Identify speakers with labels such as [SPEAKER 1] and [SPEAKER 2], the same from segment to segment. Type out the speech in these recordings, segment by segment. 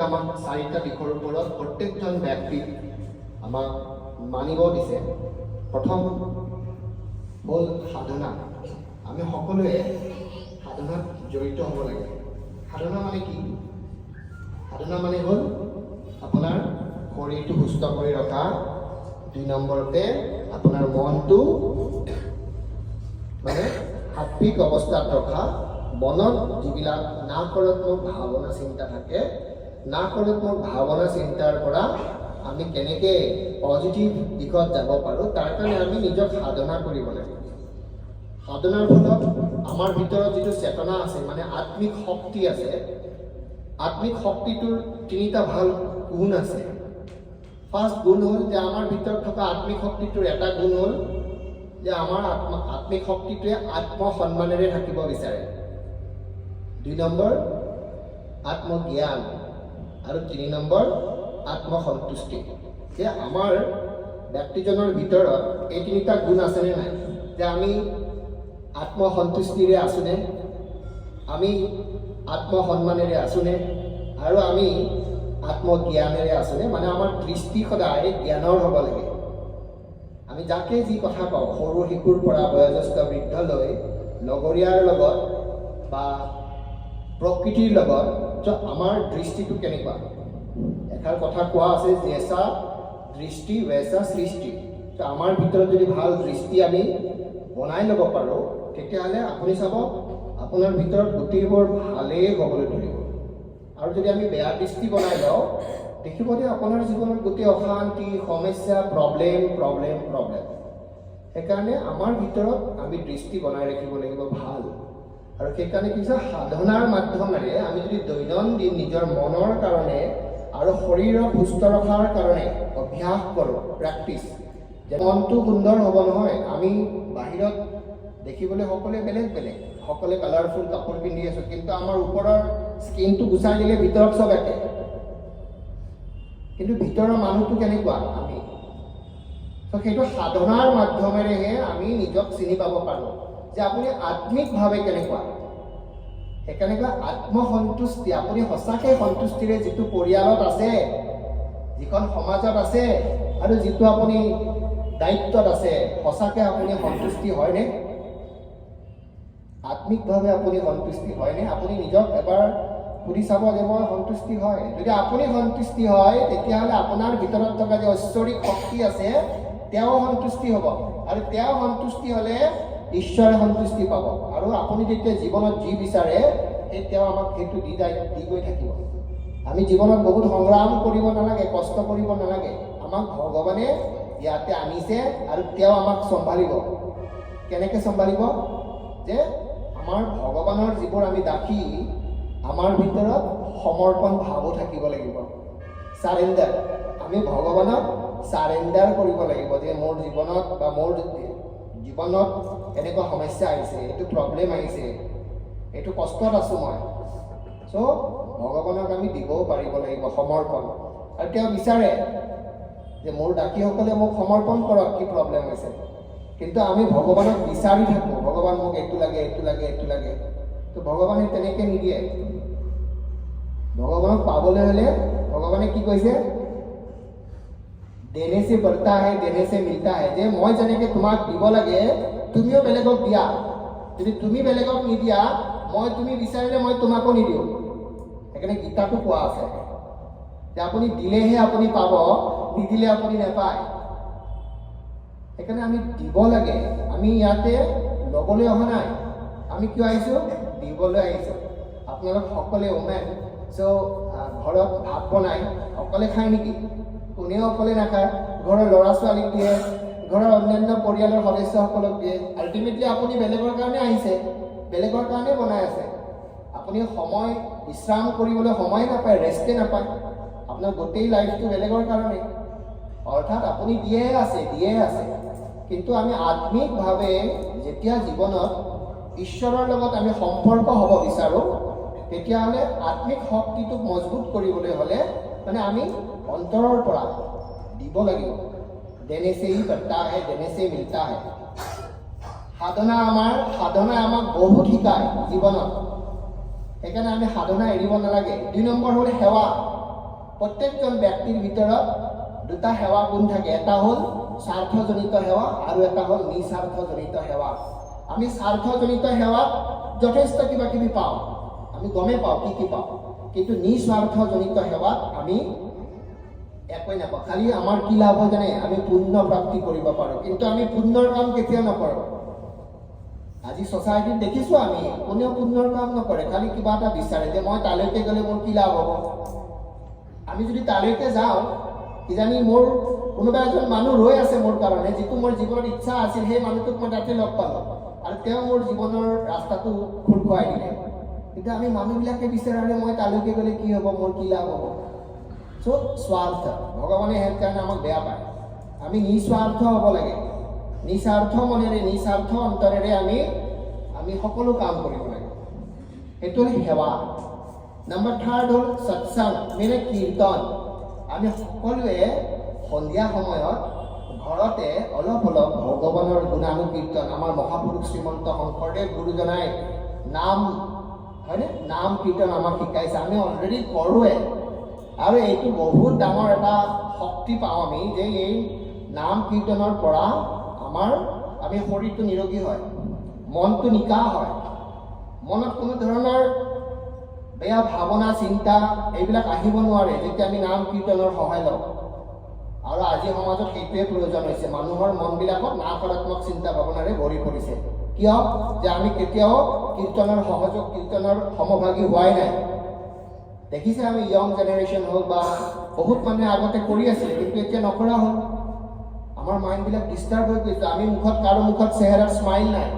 [SPEAKER 1] আমাক চাৰিটা দিশৰ ওপৰত প্ৰত্যেকজন ব্যক্তিক আমাক মানিব দিছে। প্ৰথম হ'ল সাধনা। আমি সকলোৱে সাধনাত জড়িত হ'ব লাগে। সাধনা মানে কি? সাধনা মানে হ'ল আপোনাৰ শৰীৰটো সুস্থ কৰি ৰখা, ২ নম্বৰতে আপোনাৰ মনটো মানে সাত্বিক অৱস্থাত ৰখা, মনত যিবিলাক নাকাৰাত্মক ভাৱনা চিন্তা থাকে, নাকাৰাত্মক ভাৱনা চিন্তাৰ পৰা আমি কেনেকৈ পজিটিভ দিশত যাব পাৰোঁ তাৰ কাৰণে আমি নিজক সাধনা কৰিব লাগে। সাধনাৰ ফলত আমাৰ ভিতৰত যিটো চেতনা আছে, মানে আত্মিক শক্তি আছে, আত্মিক শক্তিটোৰ ৩টা ভাল গুণ আছে। ফাৰ্ষ্ট গুণ হ'ল যে আমাৰ ভিতৰত থকা আত্মিক শক্তিটোৰ এটা গুণ হ'ল যে আমাৰ আত্মিক শক্তিটোৱে আত্মসন্মানেৰে থাকিব বিচাৰে। ২ নম্বৰ আত্মজ্ঞান আৰু ৩ নম্বৰ আত্মসন্তুষ্টি। যে আমাৰ ব্যক্তিজনৰ ভিতৰত এই ৩টা গুণ আছেনে নাই? যে আমি আত্মসন্তুষ্টিৰে আছোনে, আমি আত্মসন্মানেৰে আছোনে, আৰু আমি আত্মজ্ঞানেৰে আছোনে? মানে আমাৰ দৃষ্টি সদায় জ্ঞানৰ হ'ব লাগে। আমি যাকে যি কথা কওঁ, সৰু শিশুৰ পৰা বয়োজ্যেষ্ঠ বৃদ্ধলৈ, লগৰীয়াৰ লগত বা প্ৰকৃতিৰ লগত আমাৰ দৃষ্টিটো কেনেকুৱা? এষাৰ কথা কোৱা আছে, যেচা দৃষ্টি বেচা সৃষ্টি। আমাৰ ভিতৰত যদি ভাল দৃষ্টি আমি বনাই ল'ব পাৰোঁ, তেতিয়াহ'লে আপুনি চাব আপোনাৰ ভিতৰত গোটেইবোৰ ভালেই হ'বলৈ ধৰিব। আৰু যদি আমি বেয়া দৃষ্টি বনাই লওঁ, দেখিব যে আপোনাৰ জীৱনত গোটেই অশান্তি, সমস্যা, প্ৰব্লেম। সেইকাৰণে আমাৰ ভিতৰত আমি দৃষ্টি বনাই ৰাখিব লাগিব ভাল। আৰু সেইকাৰণে কি হৈছে, সাধনাৰ মাধ্যমেৰে আমি যদি দৈনন্দিন নিজৰ মনৰ কাৰণে আৰু শৰীৰক সুস্থ ৰখাৰ কাৰণে অভ্যাস কৰোঁ, প্ৰেক্টিচ, যে মনটো সুন্দৰ হ'ব নহয়। আমি বাহিৰত দেখিবলৈ সকলোৱে বেলেগ বেলেগ, সকলোৱে কালাৰফুল কাপোৰ পিন্ধি আছোঁ, কিন্তু আমাৰ ওপৰৰ স্কিনটো গুচাই দিলে ভিতৰত চব একে। কিন্তু ভিতৰৰ মানুহটো কেনেকুৱা আমি? সেইটো সাধনাৰ মাধ্যমেৰেহে আমি নিজক চিনি পাব পাৰোঁ যে আপুনি আত্মিকভাৱে কেনেকুৱা। সেইকাৰণে আত্মসন্তুষ্টি, আপুনি সঁচাকৈ সন্তুষ্টিৰে যিটো পৰিয়ালত আছে, যিখন সমাজত আছে, আৰু যিটো আপুনি দায়িত্বত আছে, সঁচাকৈ আপুনি সন্তুষ্টি হয়নে? আত্মিকভাৱে আপুনি সন্তুষ্টি হয়নে? আপুনি নিজক এবাৰ সুধি চাব যে মই সন্তুষ্টি হয়। যদি আপুনি সন্তুষ্টি হয়, তেতিয়াহ'লে আপোনাৰ ভিতৰত থকা যে ঐশ্বৰিক শক্তি আছে তেওঁ সন্তুষ্টি হ'ব, আৰু তেওঁ সন্তুষ্টি হ'লে ঈশ্বৰে সন্তুষ্টি পাব। আৰু আপুনি যেতিয়া জীৱনত যি বিচাৰে সেই তেওঁ আমাক সেইটো দি গৈ থাকিব। আমি জীৱনত বহুত সংগ্ৰাম কৰিব নালাগে, কষ্ট কৰিব নালাগে। আমাক ভগৱানে ইয়াতে আনিছে আৰু তেওঁ আমাক চম্ভালিব। কেনেকৈ চম্ভালিব? যে আমাৰ ভগৱানৰ যিবোৰ আমি দাসী, আমাৰ ভিতৰত সমৰ্পণ ভাৱো থাকিব লাগিব, চাৰেণ্ডাৰ। আমি ভগৱানক চাৰেণ্ডাৰ কৰিব লাগিব যে মোৰ জীৱনত বা মোৰ জীৱনত এনেকুৱা সমস্যা আহিছে, এইটো প্ৰব্লেম আহিছে, এইটো কষ্টত আছোঁ মই। চ' ভগৱানক আমি দিবও পাৰিব লাগিব সমৰ্পণ। আৰু তেওঁ বিচাৰে যে মোৰ দাসীসকলে মোক সমৰ্পণ কৰক, কি প্ৰব্লেম হৈছে। কিন্তু আমি ভগৱানক বিচাৰি থাকোঁ, ভগৱান মোক এইটো লাগে, এইটো লাগে, এইটো লাগে। তো ভগৱানে তেনেকৈ নিদিয়ে। ভগৱানক পাবলৈ হ'লে ভগৱানে কি কৈছে? দেনে সে বঢ়তা হে, দেনে সে মিলতা হে। যে মই যেনেকৈ তোমাক দিব লাগে, তুমিও বেলেগক দিয়া। যদি তুমি বেলেগক নিদিয়া, তুমি বিচাৰিলে মই তোমাকো নিদিওঁ। সেইকাৰণে গীতাটো কোৱা আছে যে আপুনি দিলেহে আপুনি পাব, নিদিলে আপুনি নাপায়। সেইকাৰণে আমি দিব লাগে। আমি ইয়াতে ল'বলৈ অহা নাই, আমি কিয় আহিছোঁ? দিবলৈ আহিছোঁ। আপোনালোক সকলোৱে ওমেন, চ' ঘৰত ভাত বনাই অকলে খায় নেকি? কোনেও অকলে নাখায়। ঘৰৰ ল'ৰা ছোৱালীক দিয়ে, ঘৰৰ অন্যান্য পৰিয়ালৰ সদস্যসকলক দিয়ে। আল্টিমেটলি আপুনি বেলেগৰ কাৰণে আহিছে, বেলেগৰ কাৰণে বনাই আছে। আপুনি সময় বিশ্ৰাম কৰিবলৈ সময় নাপায়, ৰেষ্টে নাপায়। আপোনাৰ গোটেই লাইফটো বেলেগৰ কাৰণে। অৰ্থাৎ আপুনি দিয়েহে আছে। কিন্তু আমি আত্মিকভাৱে যেতিয়া জীৱনত ঈশ্বৰৰ লগত আমি সম্পৰ্ক হ'ব বিচাৰোঁ, তেতিয়াহ'লে আত্মিক শক্তিটোক মজবুত কৰিবলৈ হ'লে মানে আমি অন্তৰৰ পৰা দিব লাগিব। দেনে সে হি বঢ়তা হে, দেনে সে মিলতা হে। সাধনাই আমাক বহুত শিকায় জীৱনত। সেইকাৰণে আমি সাধনা এৰিব নালাগে। ২ নম্বৰ হ'ল সেৱা। প্ৰত্যেকজন ব্যক্তিৰ ভিতৰত দুটা সেৱা গুণ থাকে, এটা হ'ল স্বাৰ্থজনিত সেৱা আৰু এটা হ'ল নিস্বাৰ্থজনিত সেৱা। আমি স্বাৰ্থজনিত সেৱাত যথেষ্ট কিবা কিবি পাওঁ, আমি গমেই পাওঁ কি পাওঁ, কিন্তু নিস্বাৰ্থজনিত সেৱাত আমি একোৱেই নাপাওঁ। খালি আমাৰ কি লাভ হয় জানে, আমি পুণ্য প্ৰাপ্তি কৰিব পাৰোঁ, কিন্তু আমি পুণ্যৰ কাম কেতিয়াও নকৰোঁ। আজি ছ'চাইটিত দেখিছোঁ আমি কোনেও পুণ্যৰ কাম নকৰে, খালি কিবা এটা বিচাৰে যে মই তালৈকে গ'লে মোৰ কি লাভ হ'ব। আমি যদি তালৈকে যাওঁ, কিজানি মোৰ কোনোবা এজন মানুহ ৰৈ আছে মোৰ কাৰণে, যিটো মোৰ জীৱনত ইচ্ছা আছিল, সেই মানুহটোক মই তাতে লগ পালোঁ আৰু তেওঁ মোৰ জীৱনৰ ৰাস্তাটো খোল খুৱাই দিলে। কিন্তু আমি মানুহবিলাকে বিচাৰে মই তালৈকে গ'লে কি হ'ব, মোৰ কি লাভ হ'ব। চ' স্বাৰ্থ, ভগৱানে সেইকাৰণে আমাক বেয়া পায়। আমি নিস্বাৰ্থ হ'ব লাগে, নিস্বাৰ্থ মনেৰে নিস্বাৰ্থ অন্তৰেৰে আমি সকলো কাম কৰিব লাগে। সেইটো হ'ল সেৱা। নম্বৰ 3 হ'ল সৎসংগ মানে কীৰ্তন। আমি সকলোৱে সন্ধিয়া সময়ত ঘৰতে অলপ অলপ ভগৱানৰ গুণানুকীৰ্তন, আমাৰ মহাপুৰুষ শ্ৰীমন্ত শংকৰদেৱ গুৰুজনাই নাম হয়নে, নাম কীৰ্তন আমাক শিকাইছে, আমি অলৰেডি কৰোঁৱে। আৰু এইটো বহুত ডাঙৰ এটা শক্তি পাওঁ আমি, যে এই নাম কীৰ্তনৰ পৰা আমি শৰীৰটো নিৰোগী হয়, মনটো নিকা হয়, মনত কোনো ধৰণৰ বেয়া ভাৱনা চিন্তা এইবিলাক আহিব নোৱাৰে যেতিয়া আমি নাম কীৰ্তনৰ সহায় লওঁ। আৰু আজি সমাজত সেইটোৱে প্ৰয়োজন হৈছে, মানুহৰ মনবিলাকত নাকাৰাত্মক চিন্তা ভাৱনাৰে ভৰি পৰিছে। কিয়? যে আমি কেতিয়াও কীৰ্তনৰ সহযোগ, কীৰ্তনৰ সমভাগী হোৱাই নাই। দেখিছে আমি য়ং জেনেৰেশ্যন হওক বা বহুত মানুহে আগতে কৰি আছিলে, কিন্তু এতিয়া নকৰা হ'ল। আমাৰ মাইণ্ডবিলাক ডিষ্টাৰ্ব হৈ গৈছে। আমি কাৰো মুখত চেহেৰাত স্মাইল নাই,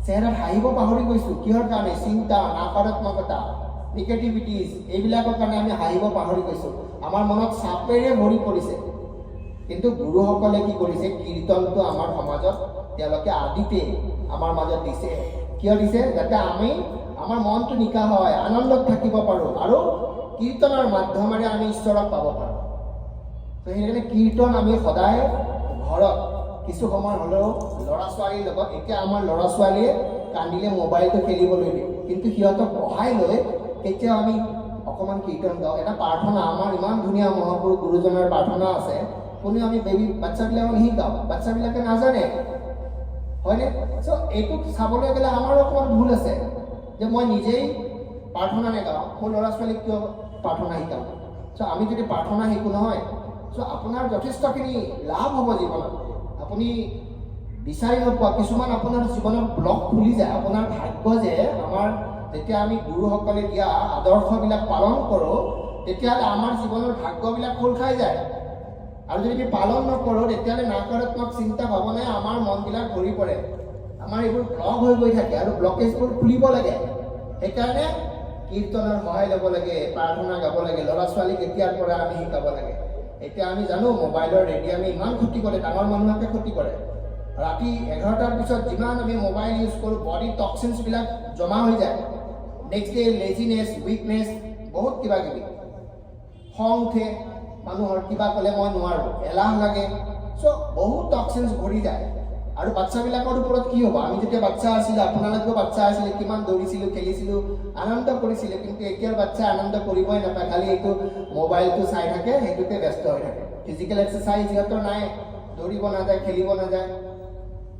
[SPEAKER 1] চেহেৰাত হাঁহিব পাহৰি গৈছোঁ। কিহৰ কাৰণে? চিন্তা, নাকাৰাত্মকতা, নিগেটিভিটিজ, এইবিলাকৰ কাৰণে আমি হাঁহিব পাহৰি গৈছোঁ। আমাৰ মনত চাপেৰে ভৰি পৰিছে। কিন্তু গুৰুসকলে কি কৰিছে, কীৰ্তনটো আমাৰ সমাজত তেওঁলোকে আদিতে আমাৰ মাজত দিছে। কিয় দিছে? যাতে আমাৰ মনটো নিকা হয়, আনন্দত থাকিব পাৰোঁ আৰু কীৰ্তনৰ মাধ্যমেৰে আমি ঈশ্বৰক পাব পাৰোঁ। তো সেইকাৰণে কীৰ্তন আমি সদায় ঘৰত কিছু সময় হ'লেও ল'ৰা ছোৱালীৰ লগত, এতিয়া আমাৰ ল'ৰা ছোৱালীয়ে কান্দিলে মোবাইলটো খেলিবলৈ দিওঁ, কিন্তু সিহঁতক পঢ়াই লৈ কেতিয়াও আমি অকণমান কীৰ্তন গাওঁ। এটা প্ৰাৰ্থনা, আমাৰ ইমান ধুনীয়া মহাপুৰুষ গুৰুজনাৰ প্ৰাৰ্থনা আছে, কোনেও আমি বাচ্চাবিলাকক নিশিকাওঁ, বাচ্চাবিলাকে নাজানে, হয়নে? চ' এইটো চাবলৈ গ'লে আমাৰো অকণমান ভুল আছে, যে মই নিজেই প্ৰাৰ্থনা নেগাওঁ, মোৰ ল'ৰা ছোৱালীক কিয় প্ৰাৰ্থনা শিকাম। চ' আমি যদি প্ৰাৰ্থনা শিকোঁ নহয়, চ' আপোনাৰ যথেষ্টখিনি লাভ হ'ব জীৱনত। আপুনি বিচাৰি নোপোৱা কিছুমান আপোনাৰ জীৱনত ব্লক খুলি যায়। আপোনাৰ ভাগ্য যে আমাৰ যেতিয়া আমি গুৰুসকলে দিয়া আদৰ্শবিলাক পালন কৰোঁ, তেতিয়াহ'লে আমাৰ জীৱনৰ ভাগ্যবিলাক খোল খাই যায়। আৰু যদি আমি পালন নকৰোঁ, তেতিয়াহ'লে নাকাৰাত্মক চিন্তা ভাৱনাই আমাৰ মনবিলাক ভৰি পৰে, আমাৰ এইবোৰ ব্লক হৈ গৈ থাকে আৰু ব্লকেজবোৰ খুলিব লাগে। সেইকাৰণে কীৰ্তনৰ সহায় ল'ব লাগে, প্ৰাৰ্থনা গাব লাগে, ল'ৰা ছোৱালীক এতিয়াৰ পৰা আমি শিকাব লাগে। এতিয়া আমি জানো মোবাইলৰ ৰেডিয়ামে ইমান ক্ষতি কৰে, ডাঙৰ মানুহকে ক্ষতি কৰে। ৰাতি 11টাৰ পিছত যিমান আমি মোবাইল ইউজ কৰোঁ, বডি টক্সিনছবিলাক জমা হৈ যায়। নেক্সট ডে লেজিনেছ, উইকনেছ, বহুত কিবা কিবি, খং উঠে মানুহৰ, কিবা ক'লে মই নোৱাৰোঁ, এলাহ লাগে। চ' বহুত টক্সিনছ ভৰি যায়। আৰু বাচ্চাবিলাকৰ ওপৰত কি হ'ব? আমি যেতিয়া বাচ্চা আছিলোঁ, আপোনালোকেও বাচ্চা আছিলে, কিমান দৌৰিছিলোঁ, খেলিছিলোঁ, আনন্দ কৰিছিলোঁ। কিন্তু এতিয়াৰ বাচ্চা আনন্দ কৰিবই নাপায়, খালি এইটো মোবাইলটো চাই থাকে, সেইটোতে ব্যস্ত হৈ থাকে। ফিজিকেল এক্সাৰচাইজ সিহঁতৰ নাই, দৌৰিব নাযায়, খেলিব নাযায়।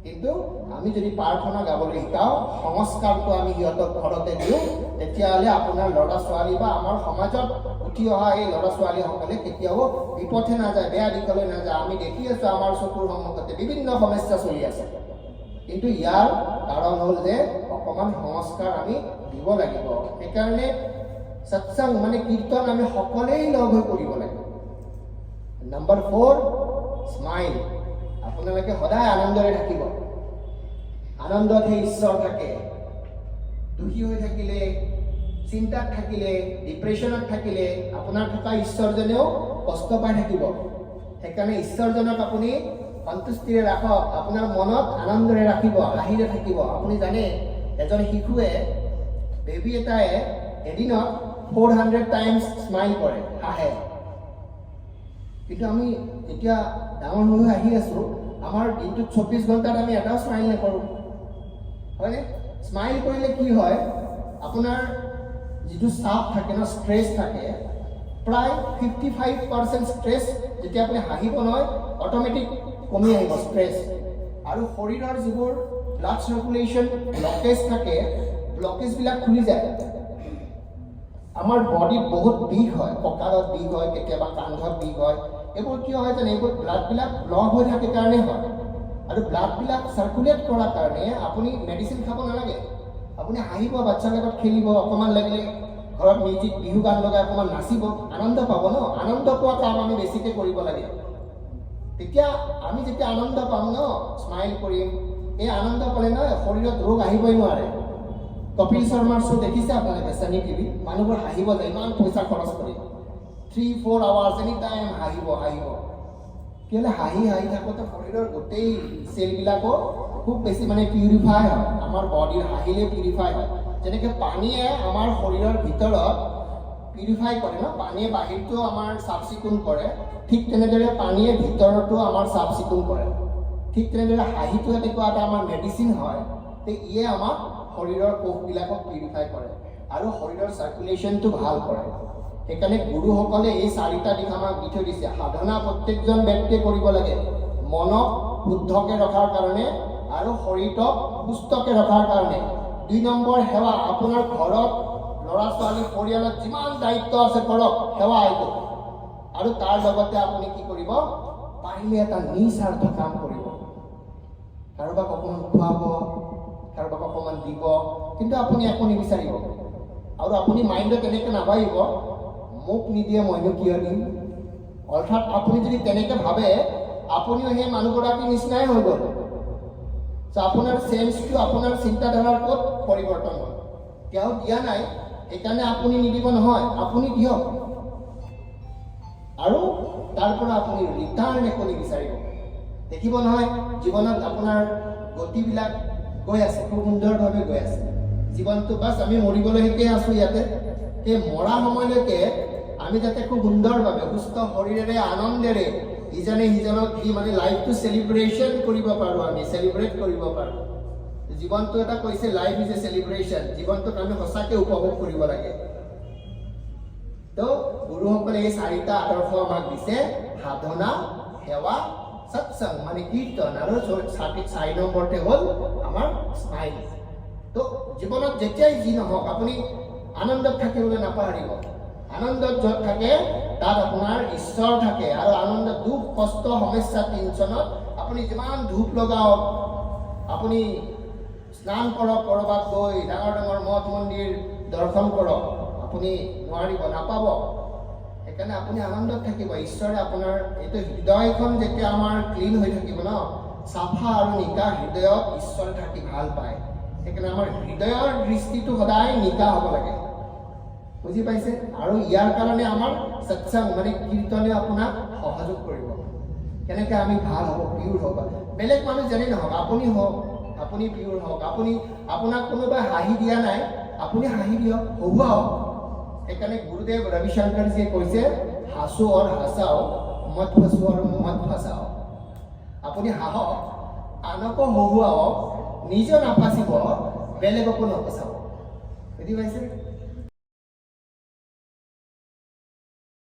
[SPEAKER 1] কিন্তু আমি যদি প্ৰাৰ্থনা গাবলৈ শিকাওঁ, সংস্কাৰটো আমি সিহঁতক ঘৰতে দিওঁ, তেতিয়াহ'লে আপোনাৰ ল'ৰা ছোৱালী বা আমাৰ সমাজত উঠি অহা এই ল'ৰা ছোৱালীসকলে কেতিয়াও বিপথে নাযায়, বেয়া দিশলৈ নাযায়। আমি দেখি আছোঁ আমাৰ চকুৰ সন্মুখতে বিভিন্ন সমস্যা চলি আছে। কিন্তু ইয়াৰ কাৰণ হ'ল যে অকণমান সংস্কাৰ আমি দিব লাগিব। সেইকাৰণে সৎসংগ মানে কীৰ্তন আমি সকলোৱেই লগ হৈ কৰিব লাগিব। Number 4, smile. আপোনালোকে সদায় আনন্দৰে থাকিব। আনন্দত সেই ঈশ্বৰ থাকে। দুখী হৈ থাকিলে, চিন্তাত থাকিলে, ডিপ্ৰেশ্যনত থাকিলে আপোনাৰ থকা ঈশ্বৰজনেও কষ্ট পাই থাকিব। সেইকাৰণে ঈশ্বৰজনক আপুনি সন্তুষ্টিৰে ৰাখক, আপোনাৰ মনত আনন্দৰে ৰাখিব, হাঁহিৰে থাকিব। আপুনি জানে এজন শিশুৱে, বেবী এটাই এদিনত 400 টাইমছ স্মাইল কৰে, হাঁহে। কিন্তু আমি যেতিয়া ডাঙৰ হৈ আহি আছোঁ, আমাৰ দিনটোত 24 ঘণ্টাত আমি এটাও স্মাইল নকৰোঁ, হয়নে? স্মাইল কৰিলে কি হয়, আপোনাৰ যিটো চাপ থাকে ন, ষ্ট্ৰেছ থাকে, প্ৰায় 55% ষ্ট্ৰেছ যেতিয়া আপুনি হাঁহিব নহয় অট'মেটিক কমি আহিব ষ্ট্ৰেছ। আৰু শৰীৰৰ যিবোৰ ব্লাড চাৰ্কুলেশ্যন ব্লকেজ থাকে, ব্লকেজবিলাক খুলি যায়। আমাৰ বডিত বহুত বিষ হয়, কঁকালত বিষ হয়, কেতিয়াবা কান্ধত বিষ হয়। এইবোৰ কিয় হয় জানে? এইবোৰ ব্লাডবিলাক ব্লক হৈ থাকে কাৰণে হয়। আৰু ব্লাডবিলাক চাৰ্কুলেট কৰাৰ কাৰণে আপুনি মেডিচিন খাব নালাগে। আপুনি হাঁহিব, বাচ্চাৰ লগত খেলিব, অকণমান লাগিলে ঘৰত মিউজিক বিহু গান লগাই অকণমান নাচিব, আনন্দ পাব ন। আনন্দ পোৱা কাম আমি বেছিকৈ কৰিব লাগে। তেতিয়া আমি যেতিয়া আনন্দ পাম ন, স্মাইল কৰিম, এই আনন্দ পালে নহয় শৰীৰত ৰোগ আহিবই নোৱাৰে। কপিল শৰ্মাৰ শ্ব' দেখিছে আপোনালোকে ছানী টিভিত? মানুহবোৰ হাঁহিব যায়, ইমান পইচা খৰচ কৰি 3-4 আৱাৰ্ছ এনি টাইম হাঁহিব। কেলৈ হাঁহি থাকোঁতে শৰীৰৰ গোটেই চেলবিলাকো খুব বেছি পিউৰিফাই হয়। আমাৰ বডিৰ হাঁহিলে পিউৰিফাই হয়। যেনেকৈ পানীয়ে আমাৰ শৰীৰৰ ভিতৰত পিউৰিফাই কৰে ন, পানীয়ে বাহিৰটো আমাৰ চাফ চিকুণ কৰে, ঠিক তেনেদৰে পানীয়ে ভিতৰতো আমাৰ চাফ চিকুণ কৰে। ঠিক তেনেদৰে হাঁহিটো এনেকুৱা এটা আমাৰ মেডিচিন হয়, ইয়ে আমাক শৰীৰৰ কোষবিলাকক পিউৰিফাই কৰে আৰু শৰীৰৰ চাৰ্কুলেশ্যনটো ভাল কৰে। সেইকাৰণে গুৰুসকলে এই 4টা দিশ আমাক দি থৈ দিছে। সাধনা প্ৰত্যেকজন ব্যক্তিয়ে কৰিব লাগে, মনক শুদ্ধকৈ ৰখাৰ কাৰণে আৰু শৰীৰক সুস্থকৈ ৰখাৰ কাৰণে। 2 নম্বৰ সেৱা, আপোনাৰ ঘৰত ল'ৰা ছোৱালী পৰিয়ালত যিমান দায়িত্ব আছে কৰক, সেৱা এইটো। আৰু তাৰ লগতে আপুনি কি কৰিব? পাৰিলে এটা নিস্বাৰ্থ কাম কৰিব। কাৰোবাক অকণমান খুৱাব, কাৰোবাক অকণমান দিব, কিন্তু আপুনি একো নিবিচাৰিব। আৰু আপুনি মাইণ্ডত এনেকৈ নাভাবিব মোক নিদিয়ে মইনো কিয় দিম। অৰ্থাৎ আপুনি যদি তেনেকৈ ভাবে, আপুনিও সেই মানুহগৰাকীৰ নিচিনাই হৈ গ'ল। আপোনাৰ চেঞ্জটো আপোনাৰ চিন্তাধাৰাৰ ক'ত পৰিৱৰ্তন হ'ল? তেওঁ দিয়া নাই, সেইকাৰণে আপুনি নিদিব নহয়, আপুনি দিয়ক। আৰু তাৰ পৰা আপুনি ৰিটাৰ্ণ একো নিবিচাৰিব। দেখিব নহয় জীৱনত আপোনাৰ গতিবিলাক গৈ আছে, খুব সুন্দৰভাৱে গৈ আছে। জীৱনটো বাছ আমি মৰিবলৈকে আছোঁ ইয়াতে। সেই মৰা সময়লৈকে আমি যাতে খুব সুন্দৰভাৱে সুস্থ শৰীৰেৰে আনন্দেৰে ইজনে সিজনক লাইফটো চেলিব্ৰেশ্যন কৰিব পাৰোঁ, আমি চেলিব্ৰেট কৰিব পাৰোঁ। জীৱনটো এটা কৈছে লাইফ ইজ এ চেলিব্ৰেশ্যন। জীৱনটোক আমি সঁচাকৈ উপভোগ কৰিব লাগে। তো গুৰুসকলে এই 4টা আদৰ্শ আমাক দিছে, সাধনা, সেৱা, সৎসং কীৰ্তন, আৰু 4 নম্বৰতে হ'ল আমাৰ স্মাইল। তো জীৱনত যেতিয়াই যি নহওক আপুনি আনন্দত থাকিবলৈ নাপাহৰিব। আনন্দত য'ত থাকে তাত আপোনাৰ ঈশ্বৰ থাকে। আৰু আনন্দত দুখ কষ্ট সমস্যা টেনশ্যনত আপুনি যিমান ধূপ লগাওক, আপুনি স্নান কৰক, ক'ৰবাত গৈ ডাঙৰ মঠ মন্দিৰ দৰ্শন কৰক, আপুনি নোৱাৰিব, নাপাব। সেইকাৰণে আপুনি আনন্দত থাকিব। ঈশ্বৰে আপোনাৰ এইটো হৃদয়খন যেতিয়া আমাৰ ক্লিন হৈ থাকিব ন, চাফা আৰু নিকা হৃদয়ত ঈশ্বৰ থাকি ভাল পায়। সেইকাৰণে আমাৰ হৃদয়ৰ দৃষ্টিটো সদায় নিকা হ'ব লাগে। বুজি পাইছে? আৰু ইয়াৰ কাৰণে আমাৰ সৎসং কীৰ্তনে আপোনাক সহযোগ কৰিব। কেনেকৈ আমি ভাল হ'ব, পিয়ৰ হ'ব। বেলেগ মানুহ যেনে নহওক, আপুনি হওক, আপুনি পিয়ৰ হওক। আপোনাক কোনোবাই হাঁহি দিয়া নাই, আপুনি হাঁহি দিয়ক, হহুৱাওক। সেইকাৰণে গুৰুদেৱ ৰবিশংকৰজীয়ে কৈছে, হাঁচো আৰু হাঁচাও, মত ফচো আৰু মত ফচাও। আপুনি হাঁহক, আনকো হহুৱাওক, নিজেও নাফচিব, বেলেগকো নফচাব। বুজি পাইছে?